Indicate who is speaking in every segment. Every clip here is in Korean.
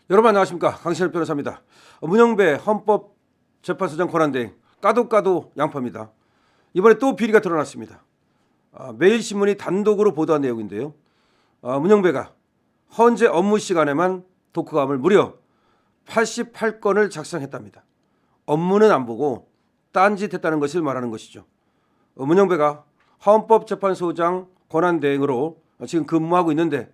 Speaker 1: 여러분 안녕하십니까, 강신일 변호사입니다. 문영배 헌법재판소장 권한대행 까도 양파입니다. 이번에 또 비리가 드러났습니다. 매일신문이 단독으로 보도한 내용인데요. 문영배가 헌재 업무 시간에만 독후감을 무려 88건을 작성했답니다. 업무는 안 보고 딴짓했다는 것을 말하는 것이죠. 문영배가 헌법재판소장 권한대행으로 지금 근무하고 있는데,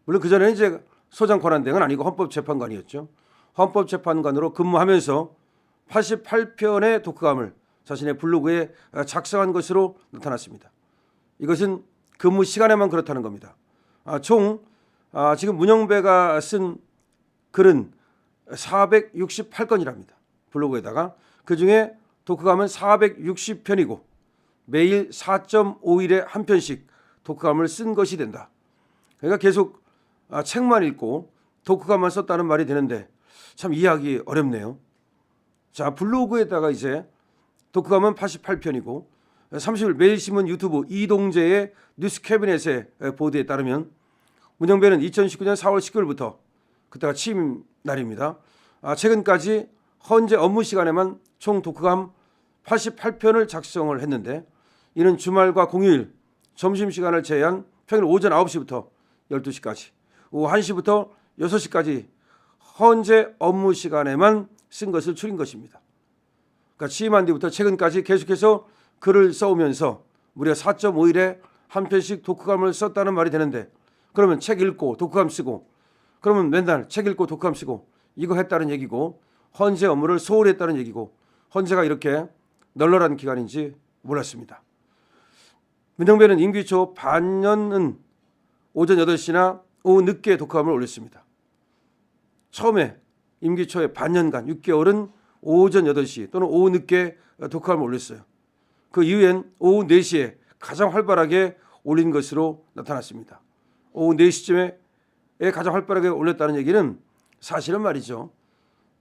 Speaker 1: 물론 그전에는 이제 소장 권한대행은 아니고 헌법재판관이었죠. 헌법재판관으로 근무하면서 88편의 독후감을 자신의 블로그에 작성한 것으로 나타났습니다. 이것은 근무 시간에만 그렇다는 겁니다. 총 지금 문영배가 쓴 글은 468건이랍니다. 블로그에다가 그중에 독후감은 460편이고 매일 4.5일에 한 편씩 독후감을 쓴 것이 된다. 그러니까 계속 책만 읽고 독후감만 썼다는 말이 되는데 참 이해하기 어렵네요. 자, 블로그에다가 이제 독후감은 88편이고 30일 매일신문 유튜브 이동재의 뉴스 캐비넷의 보도에 따르면 문영배는 2019년 4월 19일부터, 그때가 취임 날입니다. 최근까지 헌재 업무 시간에만 총 독후감 88편을 작성을 했는데, 이는 주말과 공휴일 점심시간을 제외한 평일 오전 9시부터 12시까지, 오후 1시부터 6시까지 헌재 업무 시간에만 쓴 것을 추린 것입니다. 그러니까 취임한 뒤부터 최근까지 계속해서 글을 써오면서 무려 4.5일에 한 편씩 독후감을 썼다는 말이 되는데, 그러면 책 읽고 독후감 쓰고, 그러면 맨날 책 읽고 독후감 쓰고 이거 했다는 얘기고, 헌재 업무를 소홀히 했다는 얘기고, 헌재가 이렇게 널널한 기관인지 몰랐습니다. 문영배는 임기 초 반년은 오전 8시나 오후 늦게 독후감을 올렸습니다. 처음에 임기 초에 반년간 6개월은 오전 8시 또는 오후 늦게 독후감을 올렸어요. 그 이후엔 오후 4시에 가장 활발하게 올린 것으로 나타났습니다. 오후 4시쯤에 가장 활발하게 올렸다는 얘기는 사실은 말이죠,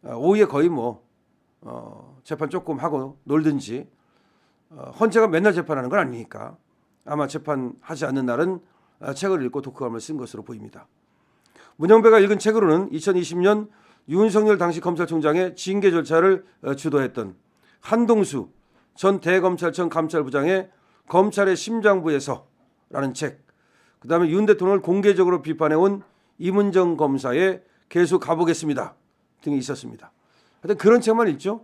Speaker 1: 오후에 거의 재판 조금 하고 놀든지, 헌재가 맨날 재판하는 건 아니니까 아마 재판하지 않는 날은 책을 읽고 독후감을 쓴 것으로 보입니다. 문영배가 읽은 책으로는 2020년 윤석열 당시 검찰총장의 징계 절차를 주도했던 한동수 전 대검찰청 감찰부장의 검찰의 심장부에서라는 책, 그다음에 윤 대통령을 공개적으로 비판해온 이문정 검사의 계속 가보겠습니다 등이 있었습니다. 하여튼 그런 책만 읽죠.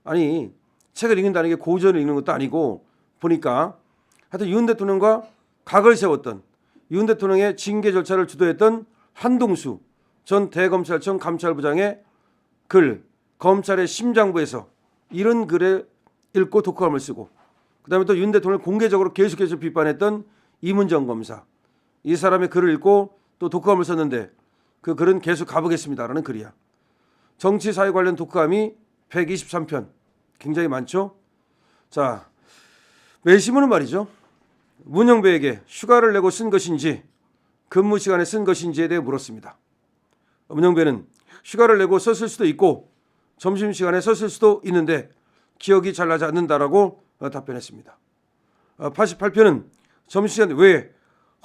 Speaker 1: 아니, 책을 읽는다는 게 고전을 읽는 것도 아니고, 보니까 하여튼 윤 대통령과 각을 세웠던, 윤 대통령의 징계 절차를 주도했던 한동수 전 대검찰청 감찰부장의 글, 검찰의 심장부에서, 이런 글에 읽고 독후감을 쓰고, 그다음에 또 윤 대통령을 공개적으로 계속해서 비판했던 이문정 검사, 이 사람의 글을 읽고 또 독후감을 썼는데 그 글은 계속 가보겠습니다라는 글이야. 정치 사회 관련 독후감이 123편, 굉장히 많죠. 자, 매일신문은 말이죠, 문영배에게 휴가를 내고 쓴 것인지 근무 시간에 쓴 것인지에 대해 물었습니다. 문영배는 휴가를 내고 썼을 수도 있고 점심시간에 썼을 수도 있는데 기억이 잘 나지 않는다라고 답변했습니다. 88편은 점심시간 외에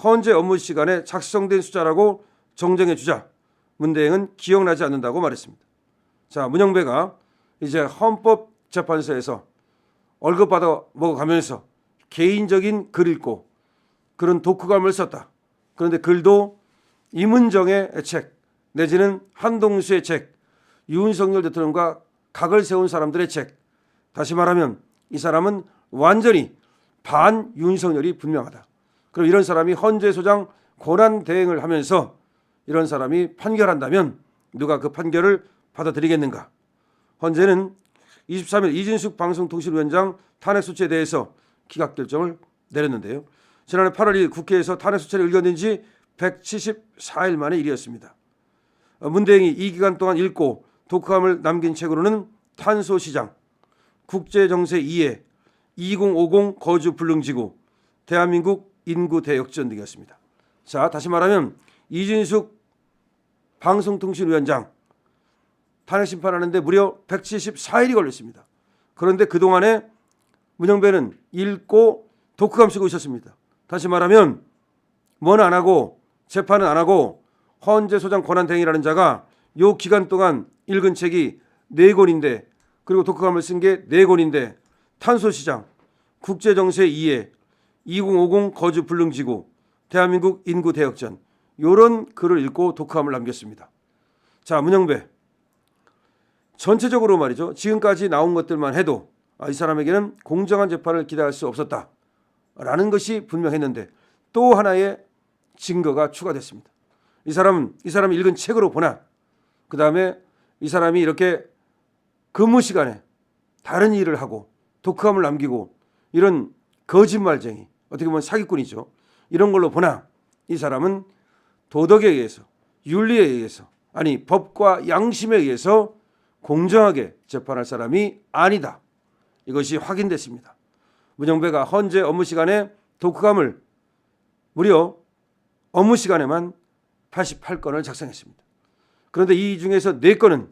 Speaker 1: 헌재 업무 시간에 작성된 숫자라고 정정해 주자 문대행은 기억나지 않는다고 말했습니다. 자, 문영배가 이제 헌법재판소에서 월급 받아 먹어가면서 개인적인 글 읽고 그런 독후감을 썼다. 그런데 글도 이문정의 책 내지는 한동수의 책, 윤석열 대통령과 각을 세운 사람들의 책, 다시 말하면 이 사람은 완전히 반 윤석열이 분명하다. 그럼 이런 사람이 헌재소장 권한 대행을 하면서 이런 사람이 판결한다면 누가 그 판결을 받아들이겠는가? 헌재는 23일 이진숙 방송통신위원장 탄핵소추에 대해서 기각 결정을 내렸는데요. 지난해 8월 2일 국회에서 탄핵소추를 의견낸 지 174일 만의 일이었습니다. 문대행이 이 기간 동안 읽고 독후감을 남긴 책으로는 탄소시장, 국제정세 이해, 2050 거주 불능지구, 대한민국 인구 대역전 등이었습니다. 자, 다시 말하면 이진숙 방송통신위원장 탄핵 심판하는데 무려 174일이 걸렸습니다. 그런데 그동안에 문영배는 읽고 독후감 쓰고 있었습니다. 다시 말하면 뭐는 안 하고 재판은 안 하고 헌재소장 권한대행이라는 자가 요 기간 동안 읽은 책이 4권인데, 그리고 독후감을 쓴 게 4권인데 탄소시장, 국제정세 이해, 2050 거주 불능지구, 대한민국 인구 대역전, 요런 글을 읽고 독후감을 남겼습니다. 자, 문영배. 전체적으로 말이죠. 지금까지 나온 것들만 해도 이 사람에게는 공정한 재판을 기대할 수 없었다라는 것이 분명했는데 또 하나의 증거가 추가됐습니다. 이 사람이 읽은 책으로 보나, 그 다음에 이 사람이 이렇게 근무 시간에 다른 일을 하고 독후감을 남기고 이런 거짓말쟁이, 어떻게 보면 사기꾼이죠. 이런 걸로 보나 이 사람은 도덕에 의해서, 윤리에 의해서, 아니 법과 양심에 의해서 공정하게 재판할 사람이 아니다. 이것이 확인됐습니다. 문영배가 헌재 업무 시간에 독후감을 무려 업무 시간에만 88건을 작성했습니다. 그런데 이 중에서 4건은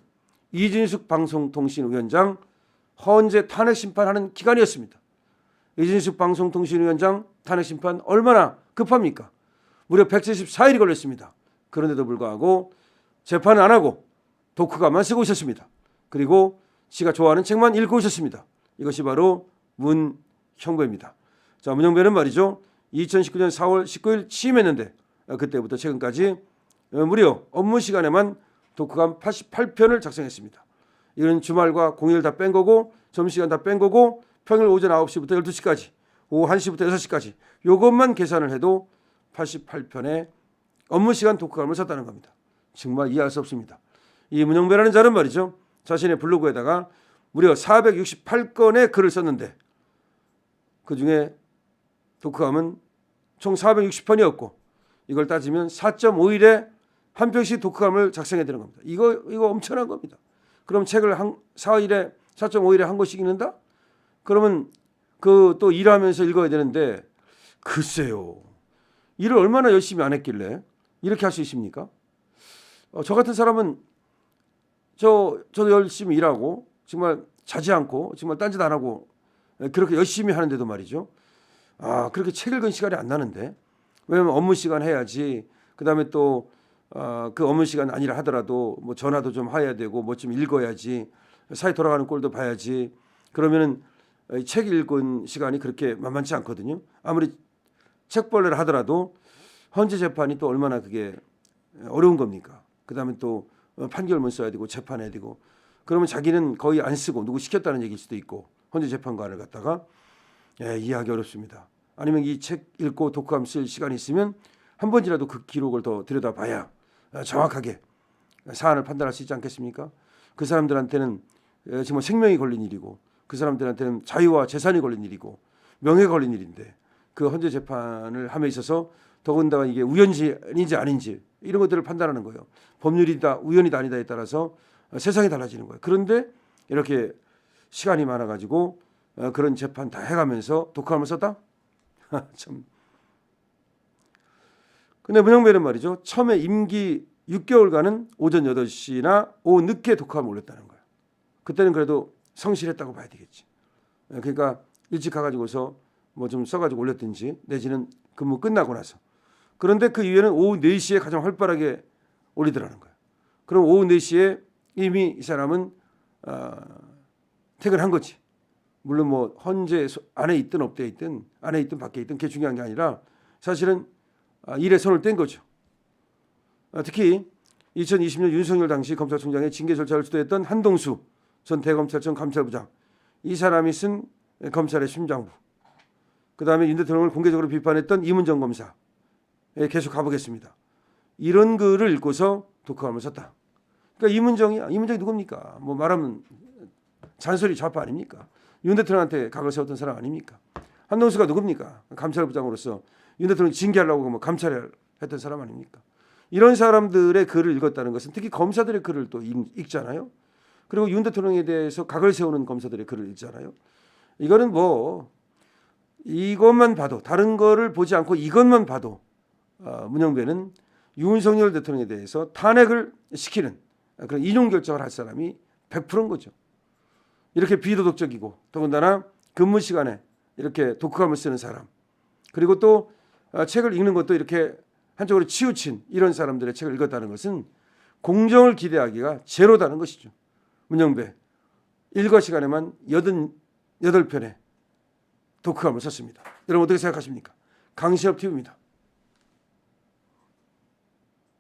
Speaker 1: 이진숙 방송통신위원장 헌재 탄핵 심판하는 기간이었습니다. 이진숙 방송통신위원장 탄핵 심판 얼마나 급합니까? 무려 174일이 걸렸습니다. 그런데도 불구하고 재판을 안 하고 독후감만 쓰고 있었습니다. 그리고 지가 좋아하는 책만 읽고 있었습니다. 이것이 바로 문형배입니다. 자, 문형배는 말이죠. 2019년 4월 19일 취임했는데 그때부터 최근까지 무려 업무 시간에만 독후감 88편을 작성했습니다. 이건 주말과 공휴일 다 뺀 거고 점심시간 다 뺀 거고 평일 오전 9시부터 12시까지 오후 1시부터 6시까지 이것만 계산을 해도 88편의 업무시간 독후감을 썼다는 겁니다. 정말 이해할 수 없습니다. 이 문영배라는 자는 말이죠. 자신의 블로그에다가 무려 468건의 글을 썼는데 그중에 독후감은 총 460편이었고 이걸 따지면 4.5일에 한 편씩 독후감을 작성해야 되는 겁니다. 이거 엄청난 겁니다. 그럼 책을 4.5일에 한 권씩 읽는다? 그러면 그 또 일하면서 읽어야 되는데 글쎄요. 일을 얼마나 열심히 안 했길래 이렇게 할 수 있습니까? 저 같은 사람은 저도 열심히 일하고 정말 자지 않고 정말 딴짓 안 하고 그렇게 열심히 하는데도 말이죠. 그렇게 책 읽은 시간이 안 나는데 왜냐면 업무 시간 해야지. 그다음에 또 그 업무 시간 아니라 하더라도 뭐 전화도 좀 해야 되고 뭐 좀 읽어야지. 사회 돌아가는 꼴도 봐야지. 그러면은 책 읽은 시간이 그렇게 만만치 않거든요. 아무리 책벌레를 하더라도 헌재 재판이 또 얼마나 그게 어려운 겁니까? 그다음에 또 판결문 써야 되고 재판해야 되고 그러면 자기는 거의 안 쓰고 누구 시켰다는 얘기일 수도 있고 헌재 재판관을 갖다가 이해하기 어렵습니다. 아니면 이 책 읽고 독후감 쓸 시간이 있으면 한 번이라도 그 기록을 더 들여다봐야 정확하게 사안을 판단할 수 있지 않겠습니까? 그 사람들한테는 정말 생명이 걸린 일이고 그 사람들한테는 자유와 재산이 걸린 일이고 명예가 걸린 일인데 그 헌재 재판을 함에 있어서 더군다나 이게 우연인지 아닌지 이런 것들을 판단하는 거예요. 법률이다 우연이다 아니다에 따라서 세상이 달라지는 거예요. 그런데 이렇게 시간이 많아가지고 그런 재판 다 해가면서 독후감을 썼다? 참. 근데 문영배는 말이죠. 처음에 임기 6개월간은 오전 8시나 오후 늦게 독후감을 올렸다는 거예요. 그때는 그래도 성실했다고 봐야 되겠지. 그러니까 일찍 가가지고서 뭐 좀 써가지고 올렸든지 내지는 근무 끝나고 나서. 그런데 그 이후에는 오후 4시에 가장 활발하게 올리더라는 거예요. 그럼 오후 4시에 이미 이 사람은 퇴근한 거지. 물론 뭐 헌재 안에 있든 없대 있든 안에 있든 밖에 있든 그게 중요한 게 아니라 사실은 일에 손을 뗀 거죠. 특히 2020년 윤석열 당시 검찰총장의 징계 절차를 주도했던 한동수 전 대검찰청 감찰부장 이 사람이 쓴 검찰의 심장부 그다음에 윤 대통령을 공개적으로 비판했던 이문정 검사 계속 가보겠습니다. 이런 글을 읽고서 독후감을 썼다. 그러니까 이문정이 누굽니까? 뭐 말하면 잔소리 좌파 아닙니까? 윤 대통령한테 각을 세웠던 사람 아닙니까? 한동수가 누굽니까? 감찰부장으로서 윤 대통령 징계하려고 뭐 감찰을 했던 사람 아닙니까? 이런 사람들의 글을 읽었다는 것은 특히 검사들의 글을 또 읽잖아요. 그리고 윤 대통령에 대해서 각을 세우는 검사들의 글을 읽잖아요. 이거는 뭐 이것만 봐도 다른 거를 보지 않고 이것만 봐도 문영배는 윤석열 대통령에 대해서 탄핵을 시키는 그런 인용 결정을 할 사람이 100%인 거죠. 이렇게 비도덕적이고 더군다나 근무 시간에 이렇게 독후감을 쓰는 사람 그리고 또 책을 읽는 것도 이렇게 한쪽으로 치우친 이런 사람들의 책을 읽었다는 것은 공정을 기대하기가 제로다는 것이죠. 문영배 일과 시간에만 88편의 독후감을 썼습니다. 여러분 어떻게 생각하십니까? 강시업 TV입니다.